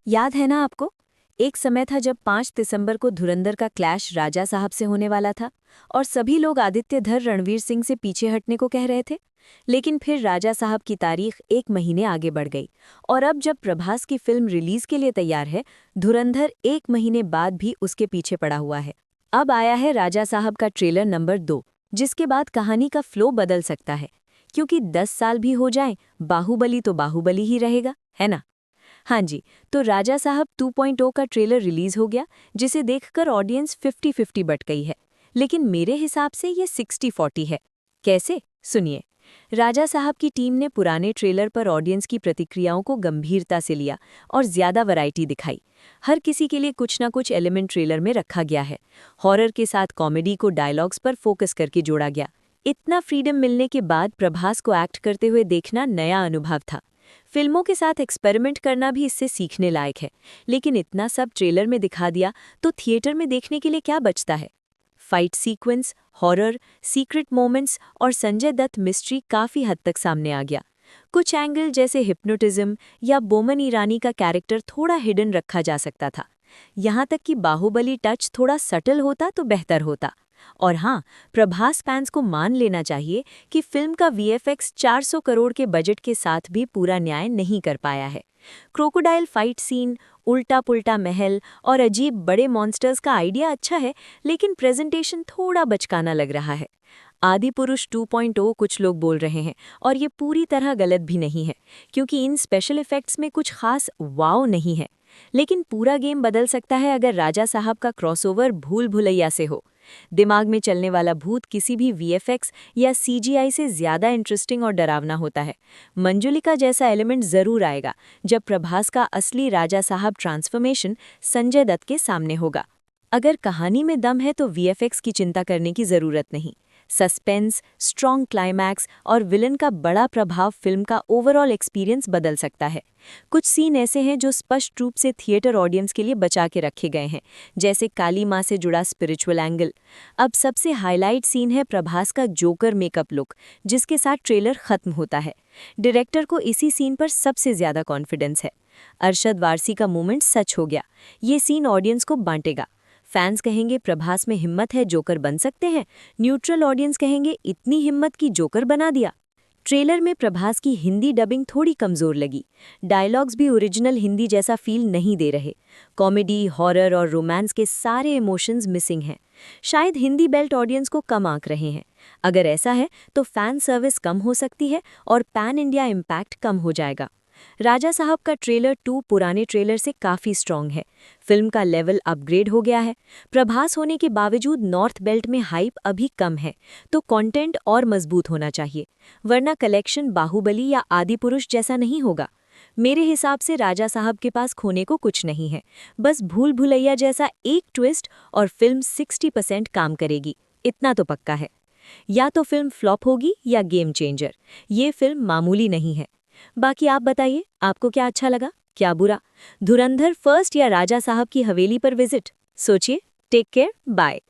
याद है ना आपको? एक समय था जब 5 दिसंबर को धुरंधर का क्लैश राजा साहब से होने वाला था और सभी लोग आदित्य धर रणवीर सिंह से पीछे हटने को कह रहे थे। लेकिन फिर राजा साहब की तारीख 1 महीने आगे बढ़ गई और अब जब प्रभास की फिल्म रिलीज के लिए तैयार है, धुरंधर 1 महीने बाद भी उसके पीछे पड़ा हुआ है। अब आया है राजा साहब का ट्रेलर नंबर 2, जिसके बाद कहानी का फ्लो बदल सकता है, क्योंकि 10 साल भी हो जाएं, बाहुबली तो बाहुबली ही रहेगा, है ना? हाँ जी, तो राजा साहब 2.0 का ट्रेलर रिलीज हो गया, जिसे देखकर ऑडियंस 50-50 बट गई है। लेकिन मेरे हिसाब से ये 60-40 है। कैसे? सुनिए। राजा साहब की टीम ने पुराने ट्रेलर पर ऑडियंस की प्रतिक्रियाओं को गंभीरता से लिया और ज्यादा वैरायटी दिखाई। हर किसी के लिए कुछ ना कुछ एलिमेंट ट्रेलर में रखा गया है। हॉरर के साथ कॉमेडी को डायलॉग्स पर फोकस करके जोड़ा गया। इतना फ्रीडम मिलने के बाद प्रभास को एक्ट करते हुए देखना नया अनुभव था। फिल्मों के साथ एक्सपेरिमेंट करना भी इससे सीखने लायक है, लेकिन इतना सब ट्रेलर में दिखा दिया तो थिएटर में देखने के लिए क्या बचता है? Fight sequence, horror, secret moments और संजय दत्त मिस्ट्री काफी हद तक सामने आ गया। कुछ एंगल जैसे हिप्नोटिज्म या बोमन ईरानी का कैरेक्टर थोड़ा हिडन रखा जा सकता था। यहाँ तक कि बाहुबली टच थोड़ा सटल होता तो बेहतर होता। और हाँ, प्रभास फैंस को मान लेना चाहिए कि फिल्म का वीएफएक्स 400 करोड़ के बजट के साथ भी पूरा न्याय नहीं कर पाया है। क्रोकोडाइल फाइट सीन, उल्टा पुल्टा महल और अजीब बड़े मॉन्स्टर्स का आइडिया अच्छा है, लेकिन प्रेजेंटेशन थोड़ा बचकाना लग रहा है। आदिपुरुष 2.0 कुछ लोग बोल रहे हैं और ये पूरी तरह गलत भी नहीं है, क्योंकि इन स्पेशल इफेक्ट्स में कुछ खास वाव नहीं है। लेकिन पूरा गेम बदल सकता है अगर राजा साहब का क्रॉसओवर भूल भुलैया से हो। दिमाग में चलने वाला भूत किसी भी वीएफएक्स या सीजीआई से ज्यादा इंटरेस्टिंग और डरावना होता है। मंजुलिका जैसा एलिमेंट जरूर आएगा जब प्रभास का असली राजा साहब ट्रांसफॉर्मेशन संजय दत्त के सामने होगा। अगर कहानी में दम है तो वीएफएक्स की चिंता करने की जरूरत नहीं। सस्पेंस, स्ट्रॉन्ग क्लाइमैक्स और विलन का बड़ा प्रभाव फिल्म का ओवरऑल एक्सपीरियंस बदल सकता है। कुछ सीन ऐसे हैं जो स्पष्ट रूप से थिएटर ऑडियंस के लिए बचा के रखे गए हैं, जैसे काली माँ से जुड़ा स्पिरिचुअल एंगल। अब सबसे हाईलाइट सीन है प्रभास का जोकर मेकअप लुक, जिसके साथ ट्रेलर खत्म होता है। डायरेक्टर को इसी सीन पर सबसे ज्यादा कॉन्फिडेंस है। अरशद वारसी का मोमेंट सच हो गया। ये सीन ऑडियंस को बांटेगा। फैंस कहेंगे प्रभास में हिम्मत है, जोकर बन सकते हैं। न्यूट्रल ऑडियंस कहेंगे इतनी हिम्मत की जोकर बना दिया। ट्रेलर में प्रभास की हिंदी डबिंग थोड़ी कमजोर लगी। डायलॉग्स भी ओरिजिनल हिंदी जैसा फील नहीं दे रहे। कॉमेडी, हॉरर और रोमांस के सारे इमोशंस मिसिंग हैं। शायद हिंदी बेल्ट ऑडियंस को कम आंक रहे हैं। अगर ऐसा है तो फैन सर्विस कम हो सकती है और पैन इंडिया इम्पैक्ट कम हो जाएगा। राजा साहब का ट्रेलर 2 पुराने ट्रेलर से काफी स्ट्रॉन्ग है। फिल्म का लेवल अपग्रेड हो गया है। प्रभास होने के बावजूद नॉर्थ बेल्ट में हाइप अभी कम है, तो कंटेंट और मजबूत होना चाहिए, वरना कलेक्शन बाहुबली या आदिपुरुष जैसा नहीं होगा। मेरे हिसाब से राजा साहब के पास खोने को कुछ नहीं है, बस भूल भुलैया जैसा एक ट्विस्ट और फिल्म 60% काम करेगी, इतना तो पक्का है। या तो फिल्म फ्लॉप होगी या गेम चेंजर। ये फिल्म मामूली नहीं है। बाकी आप बताइए, आपको क्या अच्छा लगा, क्या बुरा? धुरंधर फर्स्ट या राजा साहब की हवेली पर विजिट? सोचिए। Take care, bye.